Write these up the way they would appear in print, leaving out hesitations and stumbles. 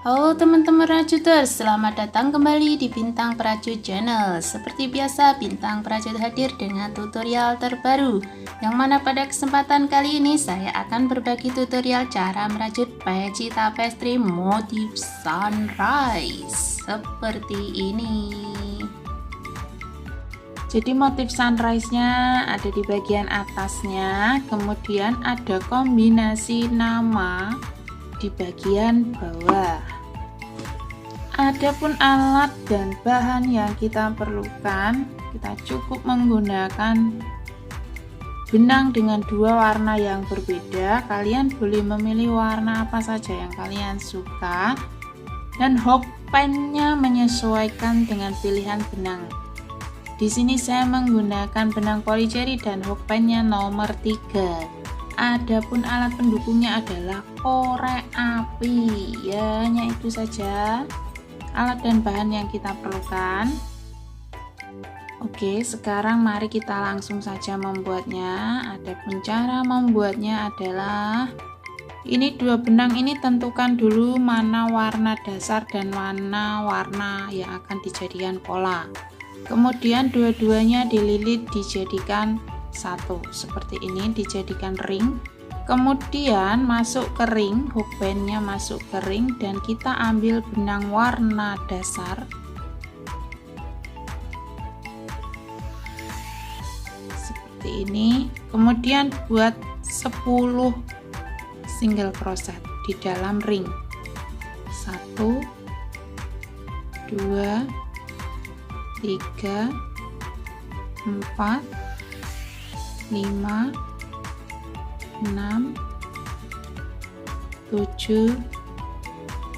Halo teman-teman Rajuters, selamat datang kembali di Bintang Prajut Channel. Seperti biasa, Bintang Prajut hadir dengan tutorial terbaru, yang mana pada kesempatan kali ini saya akan berbagi tutorial cara merajut peci tapestri motif sunrise seperti ini. Jadi motif sunrise-nya ada di bagian atasnya, kemudian ada kombinasi nama di bagian bawah. Adapun alat dan bahan yang kita perlukan, kita cukup menggunakan benang dengan dua warna yang berbeda. Kalian boleh memilih warna apa saja yang kalian suka, dan hook pen-nya menyesuaikan dengan pilihan benang. Di sini saya menggunakan benang polycherry dan hook pen-nya nomor 3. Adapun alat pendukungnya adalah korek api. Ya, hanya itu saja alat dan bahan yang kita perlukan. Oke, sekarang mari kita langsung saja membuatnya. Adapun cara membuatnya adalah ini dua benang ini tentukan dulu mana warna dasar dan mana warna yang akan dijadikan pola. Kemudian dua-duanya dililit dijadikan satu seperti ini, dijadikan ring. Kemudian masuk ke ring, hook band-nya masuk ke ring, dan kita ambil benang warna dasar seperti ini. Kemudian buat 10 single crochet di dalam ring. 1 2 3 4 5 6 7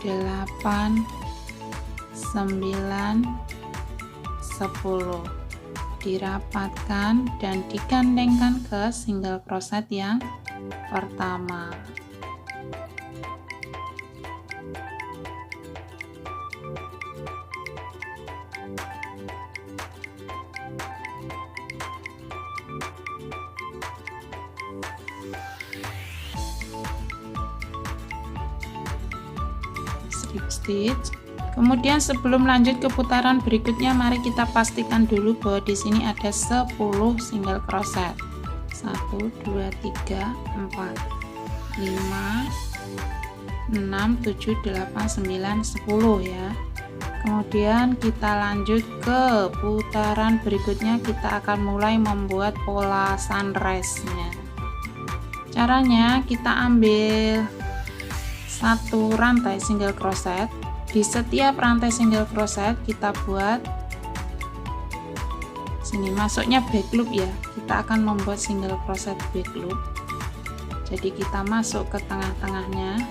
8 9 10. Dirapatkan dan digandengkan ke single crochet yang pertama. Stitch. Kemudian sebelum lanjut ke putaran berikutnya, mari kita pastikan dulu bahwa di sini ada 10 single crochet. 1 2 3 4 5 6 7 8 9 10 ya. Kemudian kita lanjut ke putaran berikutnya, kita akan mulai membuat pola sunrise-nya. Caranya kita ambil satu rantai single crochet. Di setiap rantai single crochet kita buat sini, masuknya back loop ya, kita akan membuat single crochet back loop. Jadi kita masuk ke tengah-tengahnya,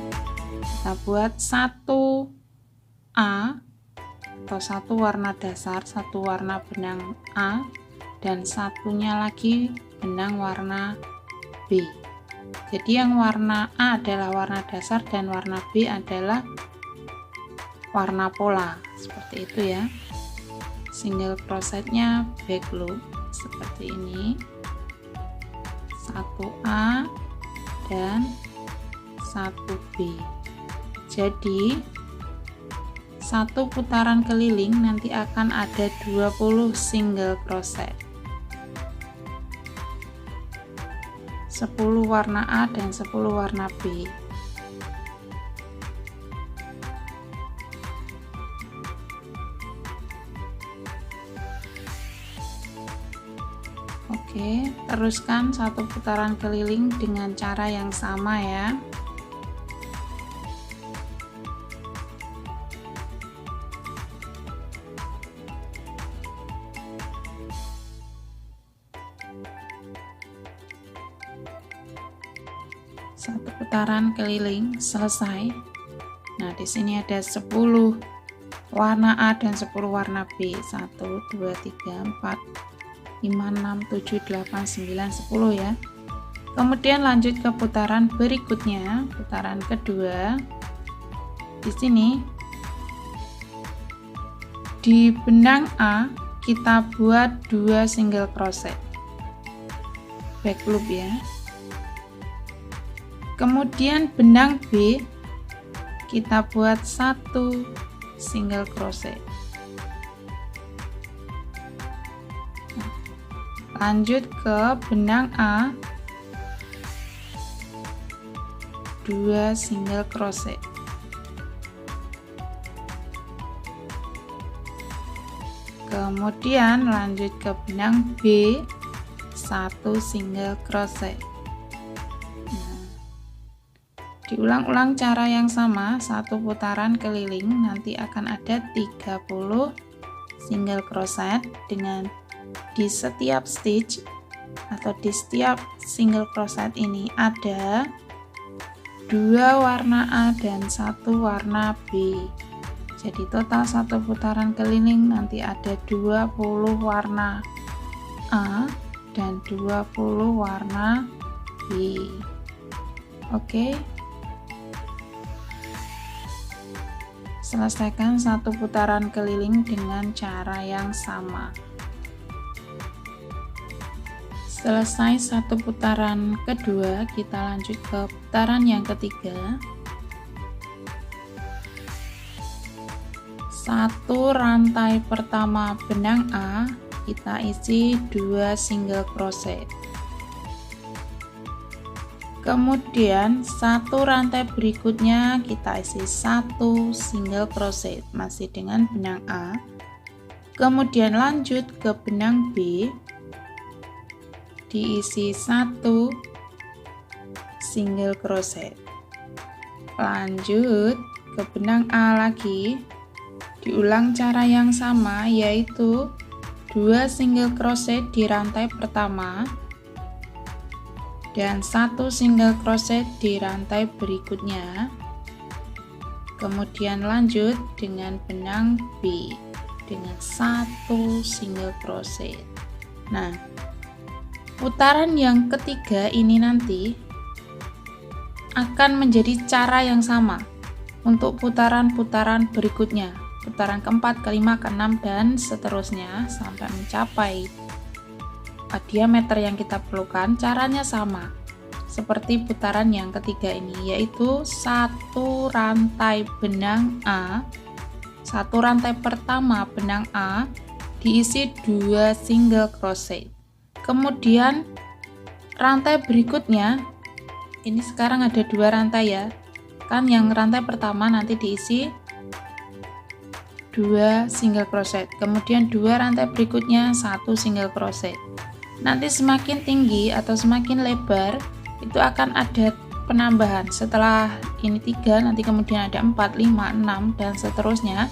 kita buat 1A atau satu warna dasar, satu warna benang A, dan satunya lagi benang warna B. Jadi yang warna A adalah warna dasar dan warna B adalah warna pola, seperti itu ya. Single crochetnya back loop seperti ini, 1A dan 1B. Jadi satu putaran keliling nanti akan ada 20 single crochet, 10 warna A dan 10 warna B. Oke, teruskan satu putaran keliling dengan cara yang sama ya. Satu putaran keliling selesai. Nah, di sini ada 10 warna A dan 10 warna B. 1 2 3 4 5 6 7 8 9 10 ya. Kemudian lanjut ke putaran berikutnya, putaran kedua. Di sini di benang A kita buat 2 single crochet back loop ya. Kemudian benang B kita buat 1 single crochet. Lanjut ke benang A, 2 single crochet. Kemudian lanjut ke benang B, 1 single crochet. Diulang-ulang cara yang sama, 1 putaran keliling, nanti akan ada 30 single crochet dengan di setiap stitch atau di setiap single crochet ini ada 2 warna A dan 1 warna B. Jadi total 1 putaran keliling nanti ada 20 warna A dan 20 warna B. Oke. Selesaikan 1 putaran keliling dengan cara yang sama. Selesai 1 putaran kedua, kita lanjut ke putaran yang ketiga. 1 rantai pertama benang A kita isi 2 single crochet. Kemudian 1 rantai berikutnya kita isi 1 single crochet masih dengan benang A. Kemudian lanjut ke benang B, diisi 1 single crochet. Lanjut ke benang A lagi, diulang cara yang sama, yaitu 2 single crochet di rantai pertama dan 1 single crochet di rantai berikutnya. Kemudian lanjut dengan benang B dengan 1 single crochet. Nah, putaran yang ketiga ini nanti akan menjadi cara yang sama untuk putaran-putaran berikutnya, putaran keempat, kelima, keenam, dan seterusnya sampai mencapai diameter yang kita perlukan. Caranya sama seperti putaran yang ketiga ini, yaitu 1 rantai benang A, 1 rantai pertama benang A diisi 2 single crochet. Kemudian rantai berikutnya, ini sekarang ada 2 rantai ya kan, yang rantai pertama nanti diisi 2 single crochet, kemudian 2 rantai berikutnya 1 single crochet. Nanti semakin tinggi atau semakin lebar itu akan ada penambahan. Setelah ini 3, nanti kemudian ada 4, 5, 6 dan seterusnya.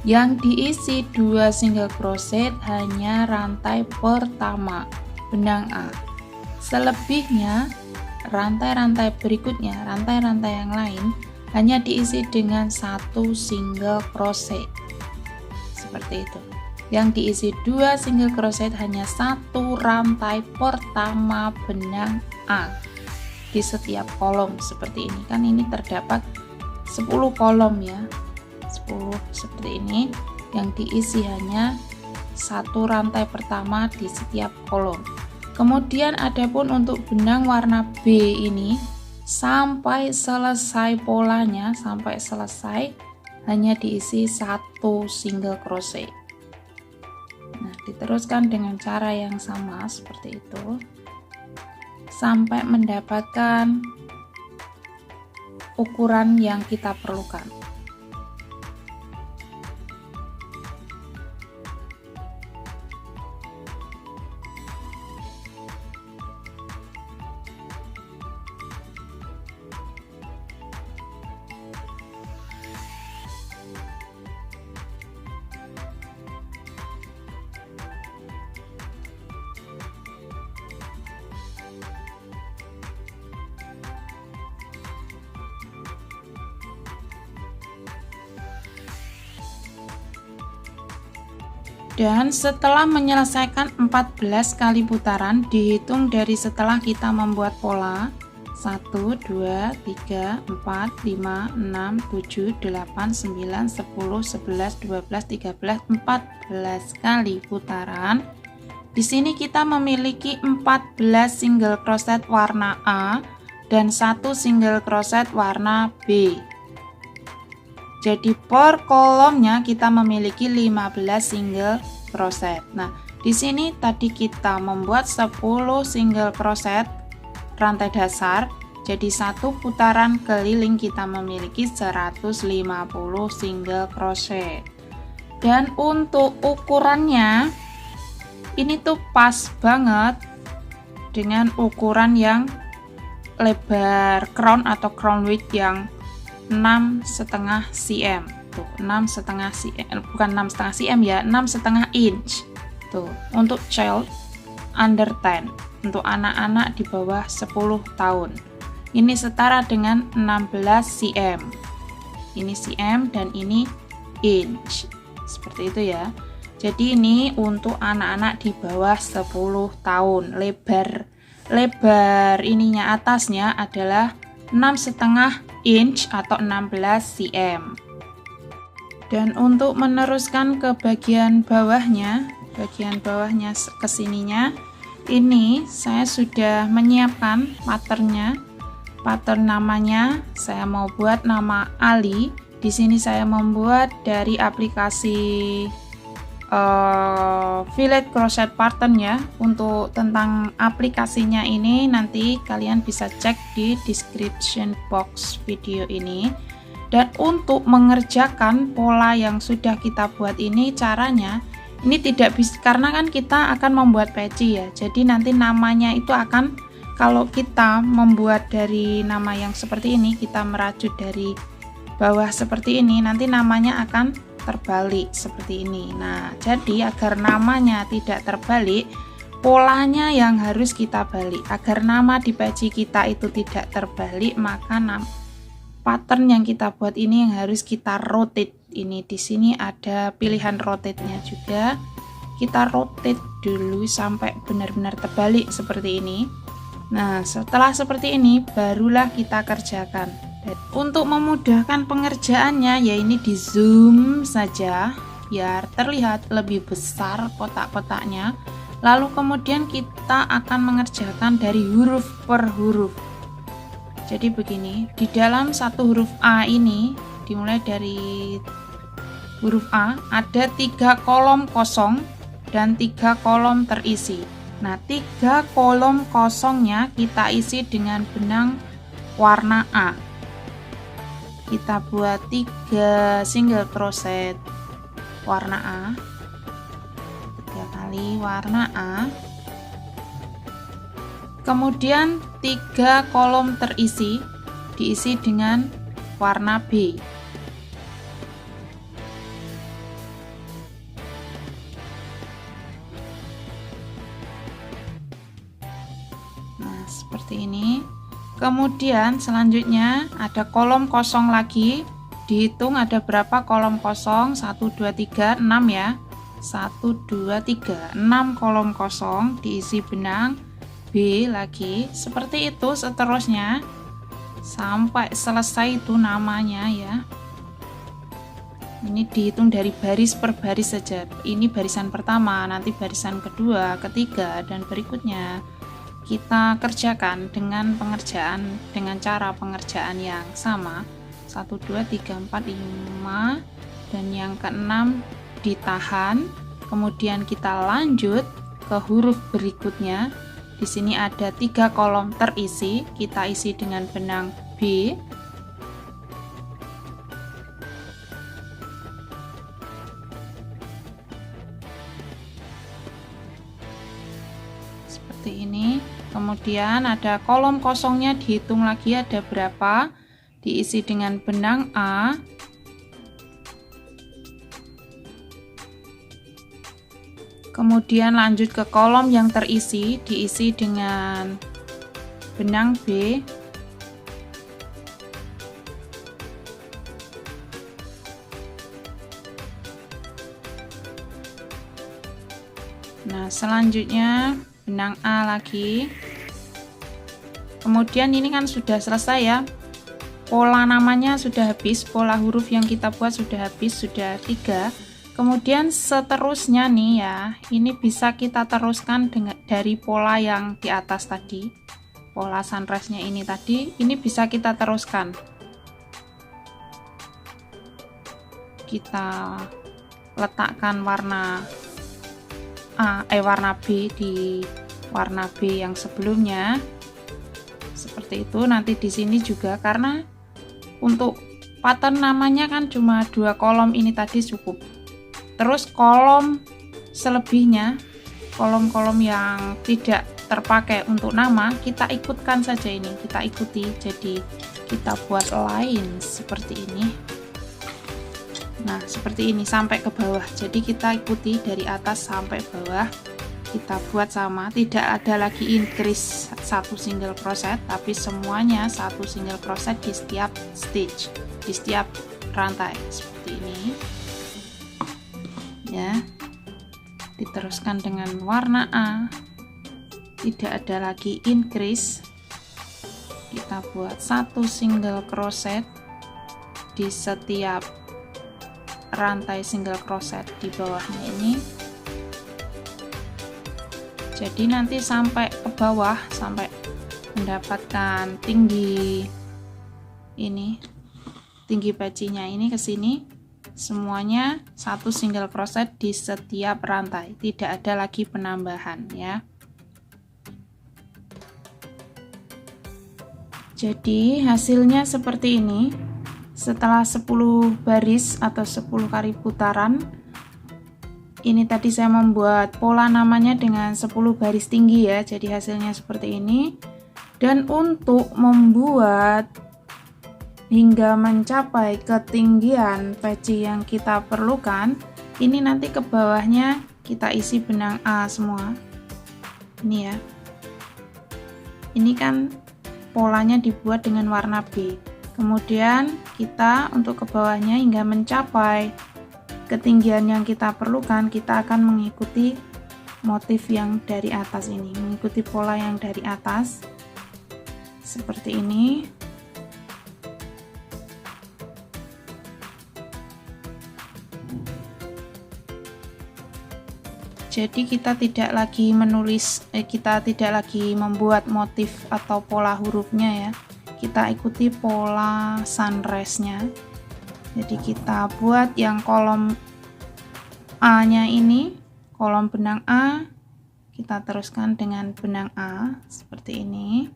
Yang diisi 2 single crochet hanya rantai pertama benang A. Selebihnya rantai-rantai berikutnya, rantai-rantai yang lain hanya diisi dengan 1 single crochet. Seperti itu. Yang diisi 2 single crochet hanya 1 rantai pertama benang A di setiap kolom seperti ini. Kan ini terdapat 10 kolom ya. 10 seperti ini, yang diisi hanya 1 rantai pertama di setiap kolom. Kemudian adapun untuk benang warna B ini sampai selesai polanya, sampai selesai hanya diisi 1 single crochet. Nah, diteruskan dengan cara yang sama seperti itu sampai mendapatkan ukuran yang kita perlukan. Dan setelah menyelesaikan 14 kali putaran, dihitung dari setelah kita membuat pola 1, 2, 3, 4, 5, 6, 7, 8, 9, 10, 11, 12, 13, 14 kali putaran. Di sini kita memiliki 14 single crochet warna A dan 1 single crochet warna B. Jadi per kolomnya kita memiliki 15 single crochet. Nah, di sini tadi kita membuat 10 single crochet rantai dasar. Jadi satu putaran keliling kita memiliki 150 single crochet. Dan untuk ukurannya ini tuh pas banget dengan ukuran yang lebar crown atau crown width yang 6,5 cm. Tuh, 6,5 cm, bukan 6,5 cm ya, 6,5 inch. Tuh, untuk child under 10, untuk anak-anak di bawah 10 tahun. Ini setara dengan 16 cm. Ini cm dan ini inch. Seperti itu ya. Jadi ini untuk anak-anak di bawah 10 tahun. Lebar ininya atasnya adalah 6,5 inch atau 16 cm. Dan untuk meneruskan ke bagian bawahnya ke sininya, ini saya sudah menyiapkan patternnya. Pattern namanya saya mau buat nama Ali. Di sini saya membuat dari aplikasi Fillet Crochet Pattern ya. Untuk tentang aplikasinya ini nanti kalian bisa cek di description box video ini. Dan untuk mengerjakan pola yang sudah kita buat ini, caranya ini tidak bisa, karena kan kita akan membuat peci ya. Jadi nanti namanya itu akan, kalau kita membuat dari nama yang seperti ini, kita merajut dari bawah seperti ini, nanti namanya akan terbalik seperti ini. Nah, jadi agar namanya tidak terbalik, polanya yang harus kita balik. Agar nama di peci kita itu tidak terbalik, maka pattern yang kita buat ini yang harus kita rotate. Ini di sini ada pilihan rotate-nya juga. Kita rotate dulu sampai benar-benar terbalik seperti ini. Nah, setelah seperti ini barulah kita kerjakan. Dan untuk memudahkan pengerjaannya, ya ini di zoom saja biar terlihat lebih besar kotak-kotaknya. Lalu kemudian kita akan mengerjakan dari huruf per huruf. Jadi begini, di dalam satu huruf A ini, dimulai dari huruf A, ada 3 kolom kosong dan 3 kolom terisi. Nah, 3 kolom kosongnya kita isi dengan benang warna A. Kita buat 3 single crochet warna A, 3 kali warna A. Kemudian 3 kolom terisi diisi dengan warna B. Nah, seperti ini. Kemudian selanjutnya ada kolom kosong lagi. Dihitung ada berapa kolom kosong? 1, 2, 3, 6 ya. 1, 2, 3, 6 kolom kosong diisi benang B lagi. Seperti itu seterusnya sampai selesai itu namanya ya. Ini dihitung dari baris per baris saja. Ini barisan pertama, nanti barisan kedua, ketiga, dan berikutnya. Kita kerjakan dengan cara pengerjaan yang sama. 1, 2, 3, 4, 5, dan yang ke-6 ditahan. Kemudian kita lanjut ke huruf berikutnya. Di sini ada 3 kolom terisi, kita isi dengan benang B. Seperti ini. Kemudian ada kolom kosongnya, dihitung lagi ada berapa, diisi dengan benang A. Kemudian lanjut ke kolom yang terisi, diisi dengan benang B. Nah, selanjutnya benang A lagi. Kemudian ini kan sudah selesai ya, pola namanya sudah habis, pola huruf yang kita buat sudah habis, sudah 3. Kemudian seterusnya nih ya, ini bisa kita teruskan dengan dari pola yang di atas tadi, pola sunrise nya ini tadi, ini bisa kita teruskan. kita letakkan warna warna B di warna B yang sebelumnya seperti itu. Nanti di sini juga, karena untuk pattern namanya kan cuma 2 kolom ini tadi cukup. Terus kolom selebihnya, kolom-kolom yang tidak terpakai untuk nama, kita ikutkan saja ini, kita ikuti. Jadi kita buat line seperti ini. Nah, seperti ini sampai ke bawah. Jadi kita ikuti dari atas sampai bawah. Kita buat sama, tidak ada lagi increase 1 single crochet, tapi semuanya 1 single crochet di setiap stitch, di setiap rantai seperti ini. Ya. Diteruskan dengan warna A. Tidak ada lagi increase. Kita buat 1 single crochet di setiap rantai single crochet di bawahnya ini. Jadi nanti sampai ke bawah, sampai mendapatkan tinggi ini, tinggi pecinya ini ke sini, semuanya 1 single crochet di setiap rantai, tidak ada lagi penambahan ya. Jadi hasilnya seperti ini. Setelah 10 baris atau 10 kali putaran, ini tadi saya membuat pola namanya dengan 10 baris tinggi ya, jadi hasilnya seperti ini. Dan untuk membuat hingga mencapai ketinggian peci yang kita perlukan, ini nanti ke bawahnya kita isi benang A semua. Ini ya, ini kan polanya dibuat dengan warna B. Kemudian kita untuk ke bawahnya hingga mencapai ketinggian yang kita perlukan, kita akan mengikuti motif yang dari atas ini, mengikuti pola yang dari atas seperti ini. Jadi kita tidak lagi menulis, kita tidak lagi membuat motif atau pola hurufnya ya. Kita ikuti pola sunrise-nya. Jadi kita buat yang kolom A-nya ini, kolom benang A, kita teruskan dengan benang A seperti ini.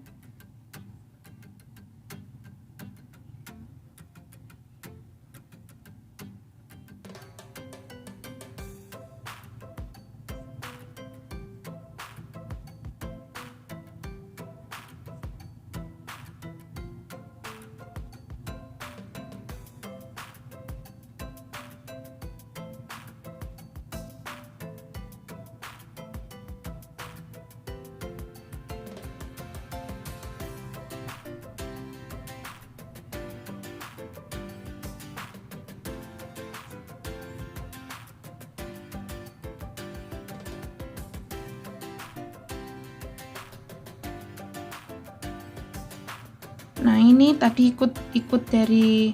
Nah, ini tadi ikut dari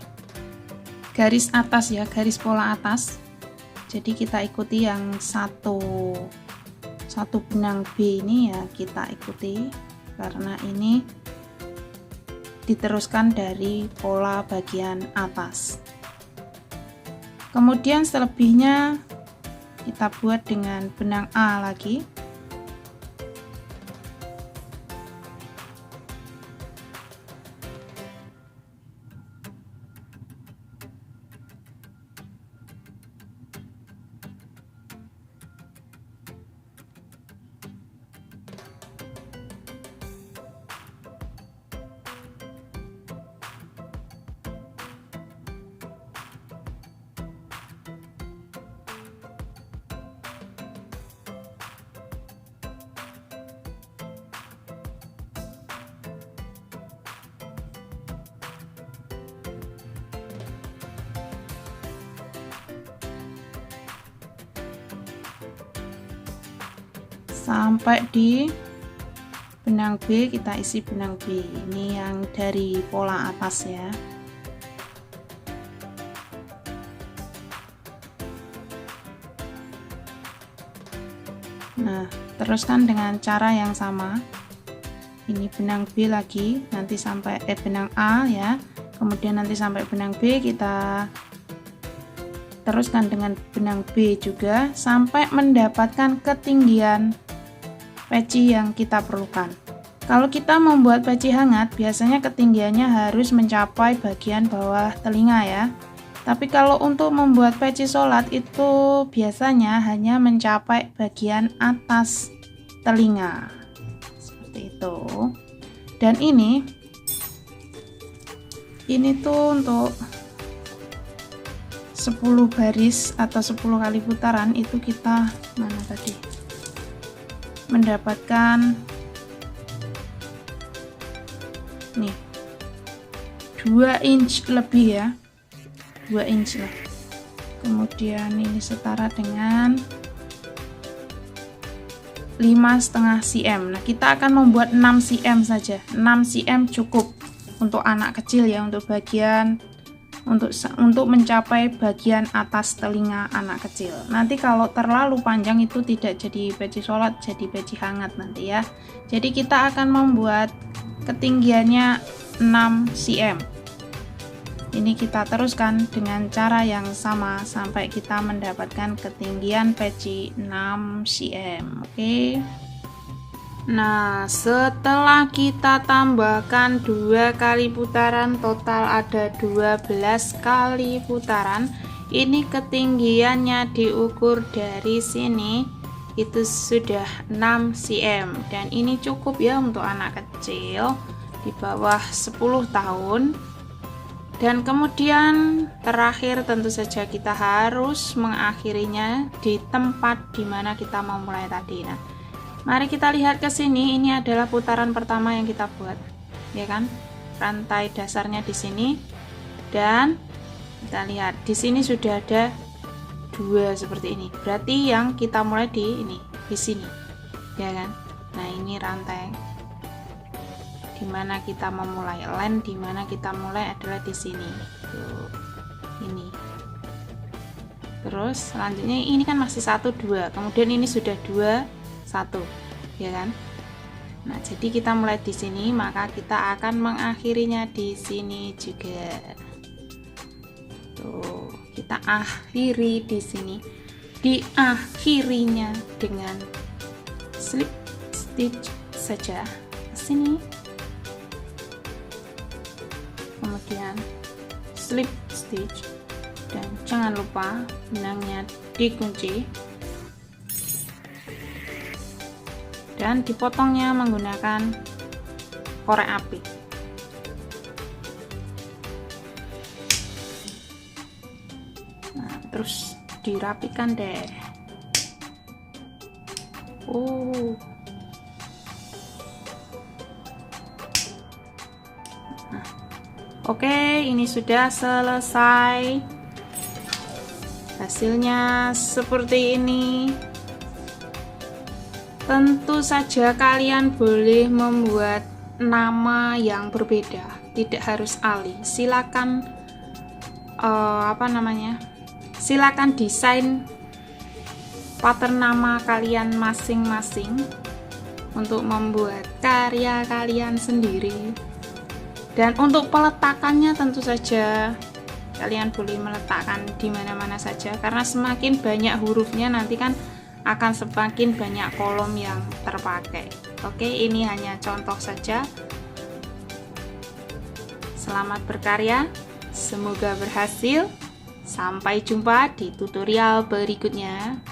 garis atas ya, garis pola atas. Jadi kita ikuti yang satu benang B ini ya, kita ikuti karena ini diteruskan dari pola bagian atas. Kemudian selebihnya kita buat dengan benang A lagi. Sampai di benang B kita isi benang B, ini yang dari pola atas ya. Nah, teruskan dengan cara yang sama. Ini benang B lagi, nanti sampai benang A ya. Kemudian nanti sampai benang B kita teruskan dengan benang B juga sampai mendapatkan ketinggian peci yang kita perlukan. Kalau kita membuat peci hangat, biasanya ketinggiannya harus mencapai bagian bawah telinga ya. Tapi kalau untuk membuat peci sholat itu biasanya hanya mencapai bagian atas telinga. Seperti itu. Dan ini tuh untuk 10 baris atau 10 kali putaran itu kita mendapatkan nih 2 inch lebih ya, 2 inch lah. Kemudian ini setara dengan 5,5 cm. Nah, kita akan membuat 6 cm saja. 6 cm cukup untuk anak kecil ya, untuk bagian untuk mencapai bagian atas telinga anak kecil. Nanti kalau terlalu panjang itu tidak jadi peci sholat, jadi peci hangat nanti ya. Jadi kita akan membuat ketinggiannya 6 cm. Ini kita teruskan dengan cara yang sama sampai kita mendapatkan ketinggian peci 6 cm. Oke. Nah, setelah kita tambahkan 2 kali putaran, total ada 12 kali putaran. Ini ketinggiannya diukur dari sini itu sudah 6 cm, dan ini cukup ya untuk anak kecil di bawah 10 tahun. Dan kemudian terakhir tentu saja kita harus mengakhirinya di tempat dimana kita mau mulai tadi. Nah, mari kita lihat ke sini. Ini adalah putaran pertama yang kita buat, ya kan? Rantai dasarnya di sini, dan kita lihat di sini sudah ada 2 seperti ini. Berarti yang kita mulai di sini, ya kan? Nah, ini rantai dimana kita memulai, line dimana kita mulai adalah di sini. Tuh, ini. Terus selanjutnya ini kan masih 1, 2. Kemudian ini sudah 2, 1, ya kan? Nah, jadi kita mulai di sini, maka kita akan mengakhirinya di sini juga. Tuh, kita akhiri di sini. Diakhirinya dengan slip stitch saja ke sini. Kemudian slip stitch, dan jangan lupa benangnya dikunci. Dan dipotongnya menggunakan korek api. Nah, terus dirapikan deh. Oke, ini sudah selesai. Hasilnya seperti ini. Tentu saja kalian boleh membuat nama yang berbeda, tidak harus Ali. Silakan silakan desain pattern nama kalian masing-masing untuk membuat karya kalian sendiri. Dan untuk peletakannya tentu saja kalian boleh meletakkan di mana-mana saja, karena semakin banyak hurufnya nanti kan akan semakin banyak kolom yang terpakai. Oke, ini hanya contoh saja. Selamat berkarya, semoga berhasil. Sampai jumpa di tutorial berikutnya.